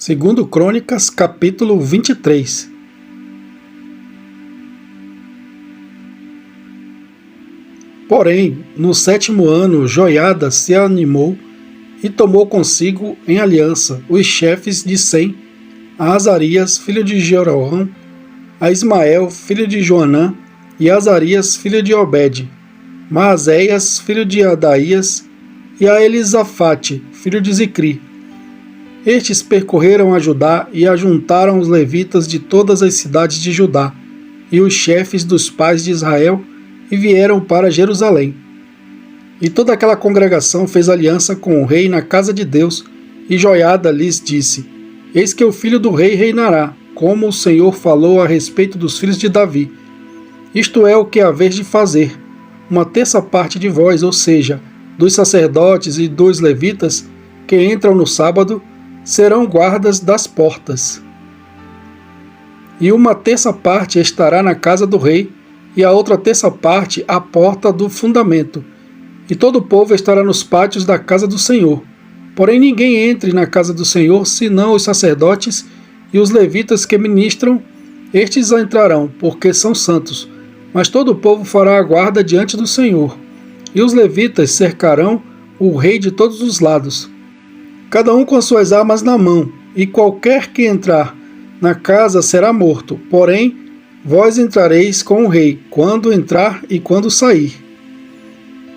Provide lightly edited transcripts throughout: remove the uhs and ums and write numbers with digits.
Segundo Crônicas, capítulo 23. Porém, no 7º ano, Joiada se animou e tomou consigo em aliança os chefes de Sem, a Azarias, filho de Jeroão, a Ismael, filho de Joanã, e Azarias, filho de Obed, Maazéias, filho de Adaías, e a Elisafate, filho de Zicri. Estes percorreram a Judá e ajuntaram os levitas de todas as cidades de Judá, e os chefes dos pais de Israel, e vieram para Jerusalém. E toda aquela congregação fez aliança com o rei na casa de Deus, e Joiada lhes disse: Eis que o filho do rei reinará, como o Senhor falou a respeito dos filhos de Davi. Isto é o que haveis de fazer: uma terça parte de vós, ou seja, dos sacerdotes e dos levitas, que entram no sábado, serão guardas das portas. E uma terça parte estará na casa do rei, e a outra terça parte à porta do fundamento. E todo o povo estará nos pátios da casa do Senhor. Porém ninguém entre na casa do Senhor, senão os sacerdotes e os levitas que ministram. Estes entrarão, porque são santos. Mas todo o povo fará a guarda diante do Senhor. E os levitas cercarão o rei de todos os lados, cada um com suas armas na mão, e qualquer que entrar na casa será morto. Porém, vós entrareis com o rei, quando entrar e quando sair.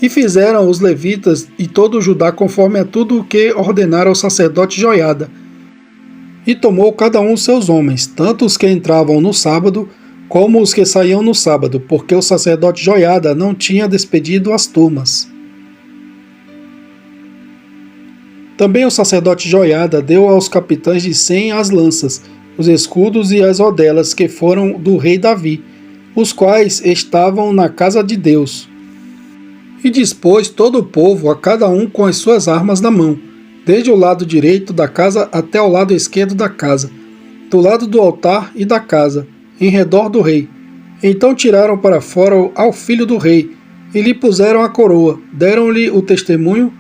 E fizeram os levitas e todo o Judá conforme a tudo o que ordenara o sacerdote Joiada. E tomou cada um seus homens, tanto os que entravam no sábado, como os que saíam no sábado, porque o sacerdote Joiada não tinha despedido as turmas. Também o sacerdote Joiada deu aos capitães de Sem as lanças, os escudos e as rodelas que foram do rei Davi, os quais estavam na casa de Deus. E dispôs todo o povo, a cada um com as suas armas na mão, desde o lado direito da casa até o lado esquerdo da casa, do lado do altar e da casa, em redor do rei. Então tiraram para fora ao filho do rei, e lhe puseram a coroa, deram-lhe o testemunho,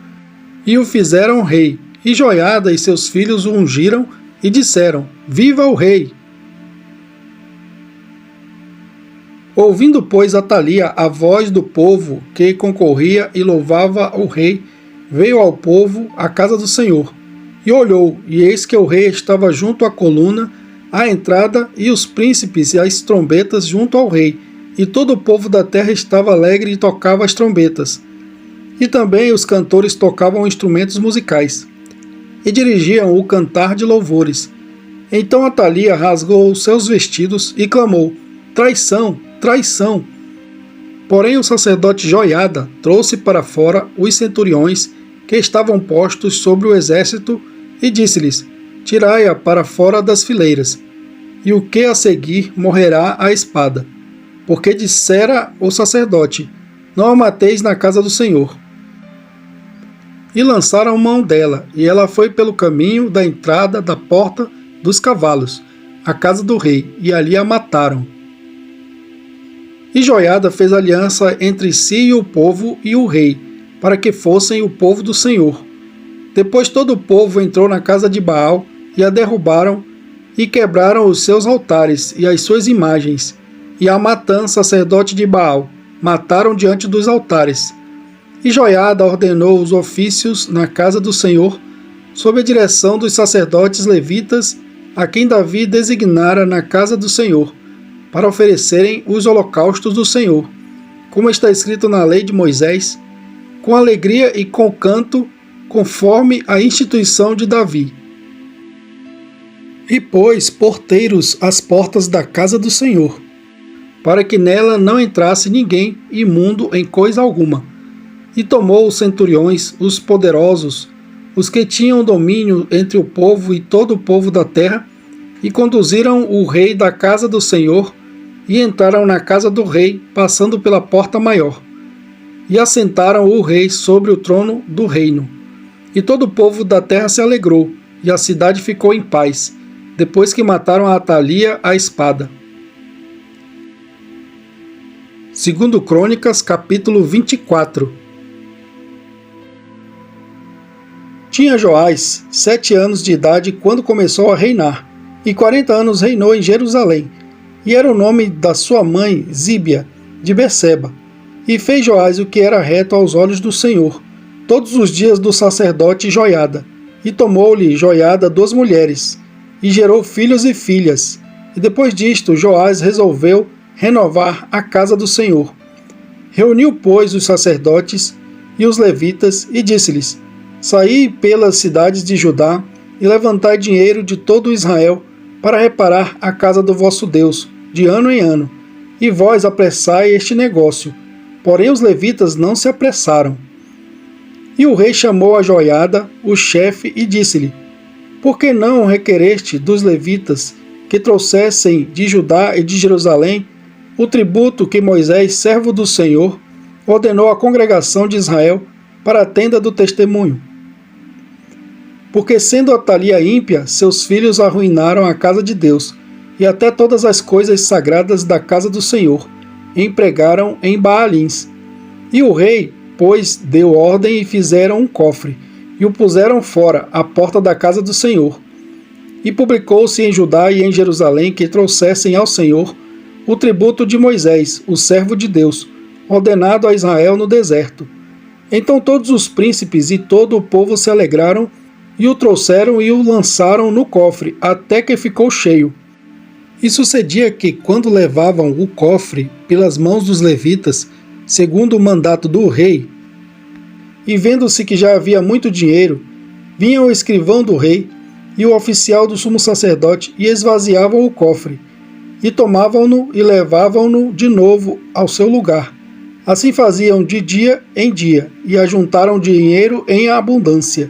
e o fizeram rei. E Joiada e seus filhos o ungiram e disseram: Viva o rei! Ouvindo, pois, Atalia a voz do povo que concorria e louvava o rei, veio ao povo à casa do Senhor. E olhou, e eis que o rei estava junto à coluna, à entrada, e os príncipes e as trombetas junto ao rei. E todo o povo da terra estava alegre e tocava as trombetas. E também os cantores tocavam instrumentos musicais, e dirigiam o cantar de louvores. Então Atalia rasgou os seus vestidos e clamou: Traição! Traição! Porém o sacerdote Joiada trouxe para fora os centuriões que estavam postos sobre o exército e disse-lhes: Tirai-a para fora das fileiras, e o que a seguir morrerá à espada. Porque dissera o sacerdote: Não a mateis na casa do Senhor. E lançaram mão dela, e ela foi pelo caminho da entrada da porta dos cavalos, à casa do rei, e ali a mataram. E Joiada fez aliança entre si e o rei, para que fossem o povo do Senhor. Depois todo o povo entrou na casa de Baal, e a derrubaram, e quebraram os seus altares e as suas imagens, e a Matã, sacerdote de Baal, mataram diante dos altares. E Joiada ordenou os ofícios na casa do Senhor, sob a direção dos sacerdotes levitas, a quem Davi designara na casa do Senhor, para oferecerem os holocaustos do Senhor, como está escrito na lei de Moisés, com alegria e com canto, conforme a instituição de Davi. E pôs porteiros às portas da casa do Senhor, para que nela não entrasse ninguém imundo em coisa alguma. E tomou os centuriões, os poderosos, os que tinham domínio entre o povo e todo o povo da terra, e conduziram o rei da casa do Senhor, e entraram na casa do rei, passando pela porta maior. E assentaram o rei sobre o trono do reino. E todo o povo da terra se alegrou, e a cidade ficou em paz, depois que mataram a Atalia à espada. Segundo Crônicas, capítulo 24. Tinha Joás 7 anos de idade quando começou a reinar, e 40 anos reinou em Jerusalém, e era o nome da sua mãe Zíbia, de Berseba. E fez Joás o que era reto aos olhos do Senhor, todos os dias do sacerdote Joiada, e tomou-lhe Joiada 2 mulheres, e gerou filhos e filhas. E depois disto, Joás resolveu renovar a casa do Senhor. Reuniu, pois, os sacerdotes e os levitas, e disse-lhes: Saí pelas cidades de Judá, e levantai dinheiro de todo Israel, para reparar a casa do vosso Deus, de ano em ano, e vós apressai este negócio. Porém os levitas não se apressaram. E o rei chamou a Joiada, o chefe, e disse-lhe: Por que não requereste dos levitas que trouxessem de Judá e de Jerusalém o tributo que Moisés, servo do Senhor, ordenou à congregação de Israel para a tenda do testemunho? Porque sendo Atalia ímpia, seus filhos arruinaram a casa de Deus, e até todas as coisas sagradas da casa do Senhor empregaram em Baalins. E o rei, pois, deu ordem e fizeram um cofre, e o puseram fora, à porta da casa do Senhor. E publicou-se em Judá e em Jerusalém que trouxessem ao Senhor o tributo de Moisés, o servo de Deus, ordenado a Israel no deserto. Então todos os príncipes e todo o povo se alegraram, e o trouxeram e o lançaram no cofre, até que ficou cheio. E sucedia que, quando levavam o cofre pelas mãos dos levitas, segundo o mandato do rei, e vendo-se que já havia muito dinheiro, vinha o escrivão do rei e o oficial do sumo sacerdote e esvaziavam o cofre, e tomavam-no e levavam-no de novo ao seu lugar. Assim faziam de dia em dia, e ajuntaram dinheiro em abundância,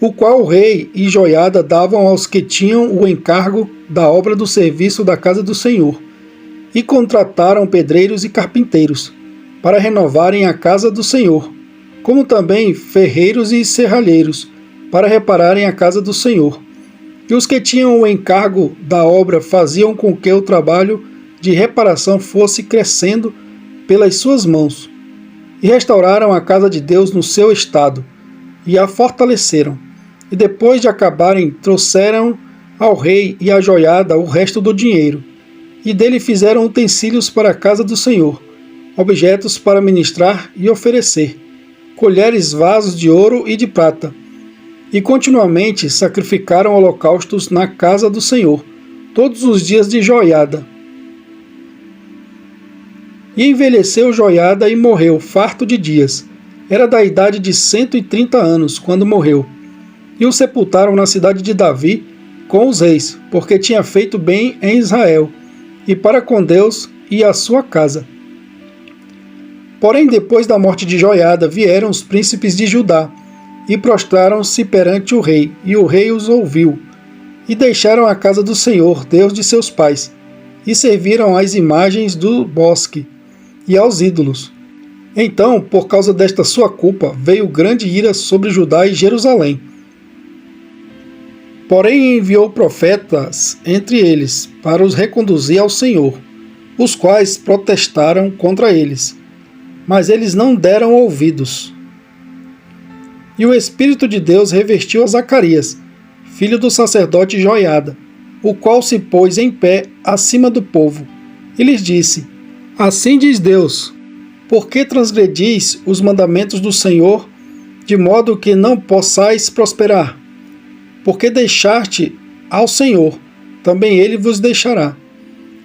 o qual o rei e Joiada davam aos que tinham o encargo da obra do serviço da casa do Senhor, e contrataram pedreiros e carpinteiros, para renovarem a casa do Senhor, como também ferreiros e serralheiros, para repararem a casa do Senhor. E os que tinham o encargo da obra faziam com que o trabalho de reparação fosse crescendo pelas suas mãos, e restauraram a casa de Deus no seu estado, e a fortaleceram. E depois de acabarem, trouxeram ao rei e à Joiada o resto do dinheiro, e dele fizeram utensílios para a casa do Senhor, objetos para ministrar e oferecer, colheres, vasos de ouro e de prata, e continuamente sacrificaram holocaustos na casa do Senhor, todos os dias de Joiada. E envelheceu Joiada e morreu, farto de dias. Era da idade de 130 anos, quando morreu. E o sepultaram na cidade de Davi com os reis, porque tinha feito bem em Israel, e para com Deus e a sua casa. Porém, depois da morte de Joiada, vieram os príncipes de Judá, e prostraram-se perante o rei, e o rei os ouviu. E deixaram a casa do Senhor, Deus de seus pais, e serviram às imagens do bosque, e aos ídolos. Então, por causa desta sua culpa, veio grande ira sobre Judá e Jerusalém. Porém enviou profetas entre eles, para os reconduzir ao Senhor, os quais protestaram contra eles, mas eles não deram ouvidos. E o Espírito de Deus revestiu a Zacarias, filho do sacerdote Joiada, o qual se pôs em pé acima do povo, e lhes disse: Assim diz Deus, por que transgredis os mandamentos do Senhor, de modo que não possais prosperar? Porque deixaste ao Senhor, também ele vos deixará.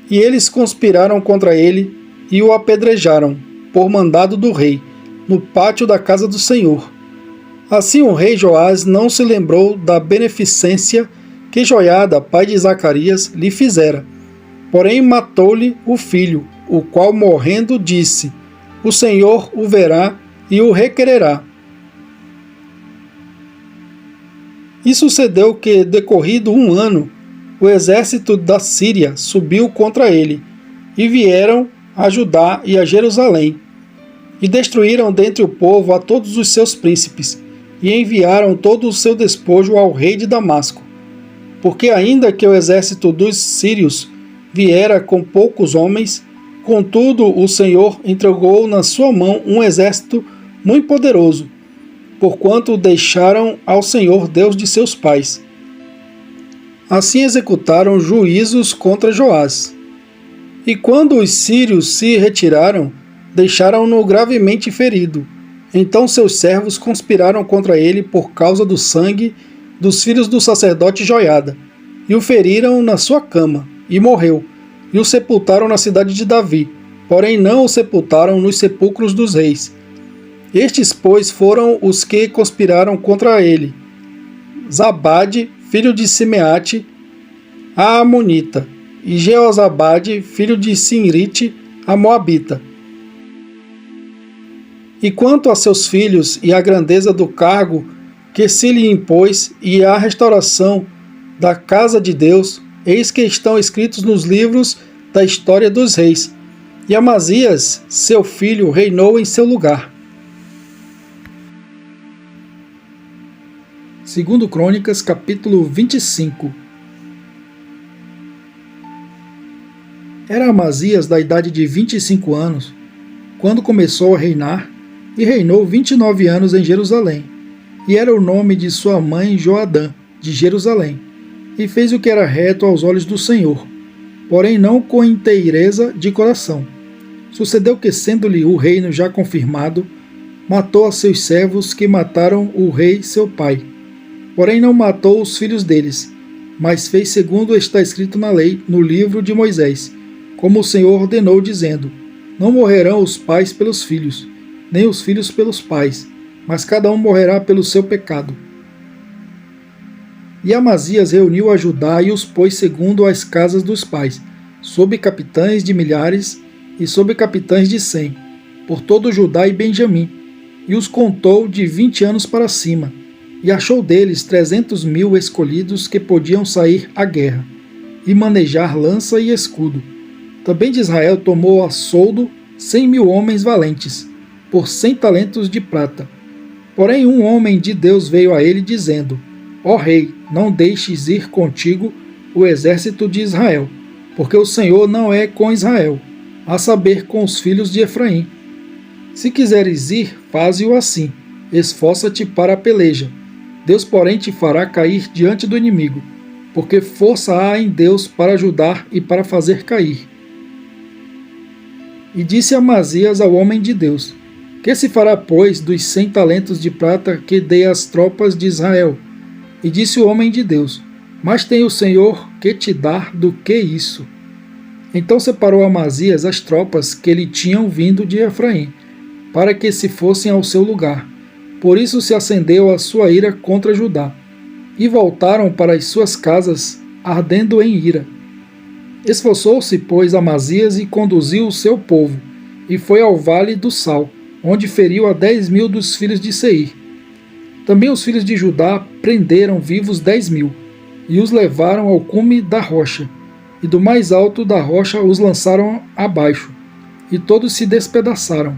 E eles conspiraram contra ele e o apedrejaram, por mandado do rei, no pátio da casa do Senhor. Assim o rei Joás não se lembrou da beneficência que Joiada, pai de Zacarias, lhe fizera. Porém matou-lhe o filho, o qual morrendo disse: O Senhor o verá e o requererá. E sucedeu que, decorrido 1 ano, o exército da Síria subiu contra ele, e vieram a Judá e a Jerusalém, e destruíram dentre o povo a todos os seus príncipes, e enviaram todo o seu despojo ao rei de Damasco. Porque ainda que o exército dos sírios viera com poucos homens, contudo o Senhor entregou na sua mão um exército muito poderoso, porquanto deixaram ao Senhor Deus de seus pais. Assim executaram juízos contra Joás. E quando os sírios se retiraram, deixaram-no gravemente ferido. Então seus servos conspiraram contra ele por causa do sangue dos filhos do sacerdote Joiada, e o feriram na sua cama, e morreu, e o sepultaram na cidade de Davi, porém não o sepultaram nos sepulcros dos reis. Estes, pois, foram os que conspiraram contra ele: Zabade, filho de Simeate, a Amonita, e Jeozabade, filho de Sinrite, a Moabita. E quanto a seus filhos e a grandeza do cargo que se lhe impôs e a restauração da casa de Deus, eis que estão escritos nos livros da história dos reis. E Amazias, seu filho, reinou em seu lugar. 2 Crônicas, capítulo 25. Era Amazias da idade de 25 anos, quando começou a reinar, e reinou 29 anos em Jerusalém. E era o nome de sua mãe Joadã, de Jerusalém. E fez o que era reto aos olhos do Senhor, porém não com inteireza de coração. Sucedeu que, sendo-lhe o reino já confirmado, matou a seus servos que mataram o rei seu pai. Porém não matou os filhos deles, mas fez segundo está escrito na lei, no livro de Moisés, como o Senhor ordenou, dizendo: Não morrerão os pais pelos filhos, nem os filhos pelos pais, mas cada um morrerá pelo seu pecado. E Amazias reuniu a Judá e os pôs segundo as casas dos pais, sob capitães de milhares e sob capitães de 100, por todo Judá e Benjamim, e os contou de 20 anos para cima, e achou deles 300.000 escolhidos que podiam sair à guerra, e manejar lança e escudo. Também de Israel tomou a soldo 100.000 homens valentes, por 100 talentos de prata. Porém um homem de Deus veio a ele dizendo: Ó rei, não deixes ir contigo o exército de Israel, porque o Senhor não é com Israel, a saber, com os filhos de Efraim. Se quiseres ir, faze-o assim, esforça-te para a peleja. Deus, porém, te fará cair diante do inimigo, porque força há em Deus para ajudar e para fazer cair. E disse Amazias ao homem de Deus: Que se fará, pois, dos 100 talentos de prata que dei às tropas de Israel? E disse o homem de Deus: Mas tem o Senhor que te dar do que isso. Então separou Amazias as tropas que lhe tinham vindo de Efraim, para que se fossem ao seu lugar. Por isso se acendeu a sua ira contra Judá, e voltaram para as suas casas, ardendo em ira. Esforçou-se, pois, Amazias e conduziu o seu povo, e foi ao vale do Sal, onde feriu a 10.000 dos filhos de Seir. Também os filhos de Judá prenderam vivos 10.000, e os levaram ao cume da rocha, e do mais alto da rocha os lançaram abaixo, e todos se despedaçaram.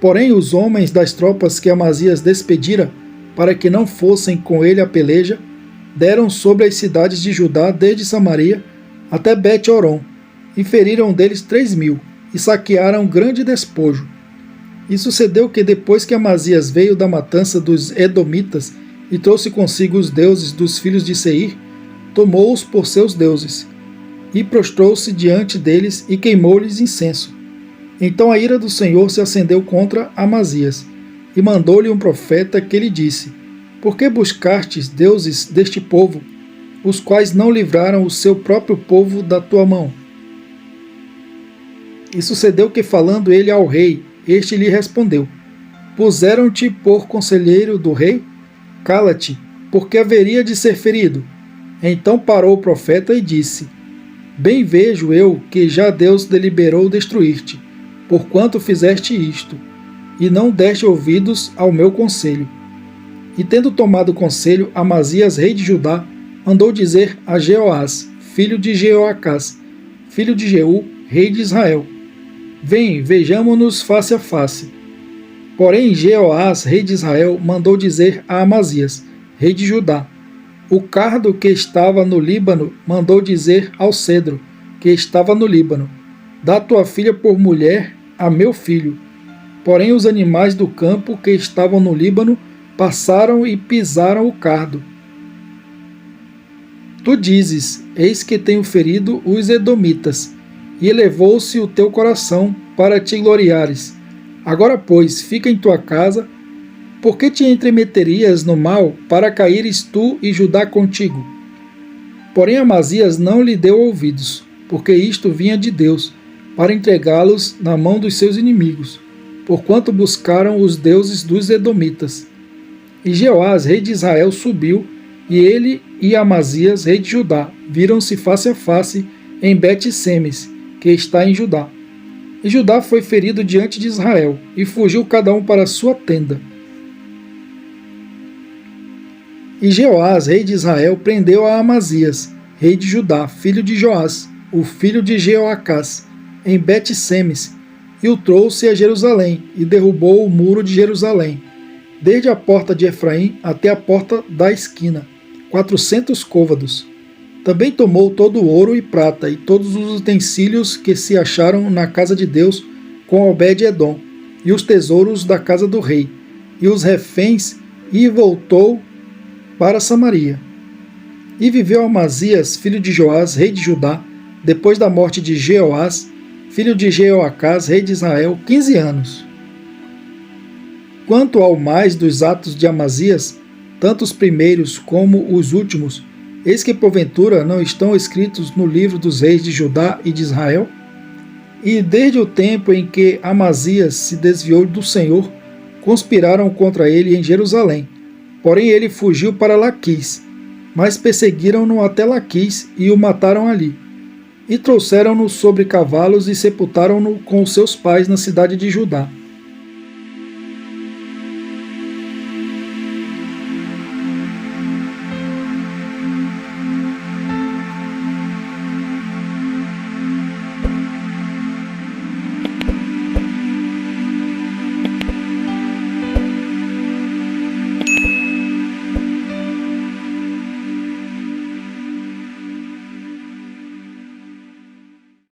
Porém os homens das tropas que Amazias despedira, para que não fossem com ele à peleja, deram sobre as cidades de Judá desde Samaria até Bet-Horon, e feriram deles 3.000, e saquearam grande despojo. E sucedeu que depois que Amazias veio da matança dos Edomitas e trouxe consigo os deuses dos filhos de Seir, tomou-os por seus deuses, e prostrou-se diante deles e queimou-lhes incenso. Então a ira do Senhor se acendeu contra Amazias, e mandou-lhe um profeta que lhe disse: Por que buscastes deuses deste povo, os quais não livraram o seu próprio povo da tua mão? E sucedeu que, falando ele ao rei, este lhe respondeu: Puseram-te por conselheiro do rei? Cala-te, porque haveria de ser ferido. Então parou o profeta e disse: Bem vejo eu que já Deus deliberou destruir-te, porquanto fizeste isto, e não deste ouvidos ao meu conselho. E tendo tomado conselho, Amazias, rei de Judá, mandou dizer a Jeoás, filho de Jeoacás, filho de Jeú, rei de Israel: Vem, vejamo-nos face a face. Porém Jeoás, rei de Israel, mandou dizer a Amazias, rei de Judá: O cardo que estava no Líbano mandou dizer ao cedro, que estava no Líbano: Dá tua filha por mulher a meu filho. Porém os animais do campo que estavam no Líbano passaram e pisaram o cardo. Tu dizes, eis que tenho ferido os edomitas, e elevou-se o teu coração para te gloriares. Agora, pois, fica em tua casa, por que te entremeterias no mal, para caíres tu e Judá contigo? Porém Amazias não lhe deu ouvidos, porque isto vinha de Deus, para entregá-los na mão dos seus inimigos, porquanto buscaram os deuses dos edomitas. E Jeoás, rei de Israel, subiu, e ele e Amazias, rei de Judá, viram-se face a face em Bet-Semes, que está em Judá. E Judá foi ferido diante de Israel, e fugiu cada um para sua tenda. E Jeoás, rei de Israel, prendeu a Amazias, rei de Judá, filho de Joás, o filho de Jeoacás, em Bet-Semes, e o trouxe a Jerusalém, e derrubou o muro de Jerusalém, desde a porta de Efraim até a porta da esquina, 400 côvados. Também tomou todo o ouro e prata, e todos os utensílios que se acharam na casa de Deus com Obed-Edom, e os tesouros da casa do rei, e os reféns, e voltou para Samaria. E viveu Amazias, filho de Joás, rei de Judá, depois da morte de Jeoás, filho de Jeoacás, rei de Israel, 15 anos. Quanto ao mais dos atos de Amazias, tanto os primeiros como os últimos, eis que porventura não estão escritos no livro dos reis de Judá e de Israel? E desde o tempo em que Amazias se desviou do Senhor, conspiraram contra ele em Jerusalém. Porém ele fugiu para Laquis, mas perseguiram-no até Laquis e o mataram ali. E trouxeram-no sobre cavalos e sepultaram-no com seus pais na cidade de Judá.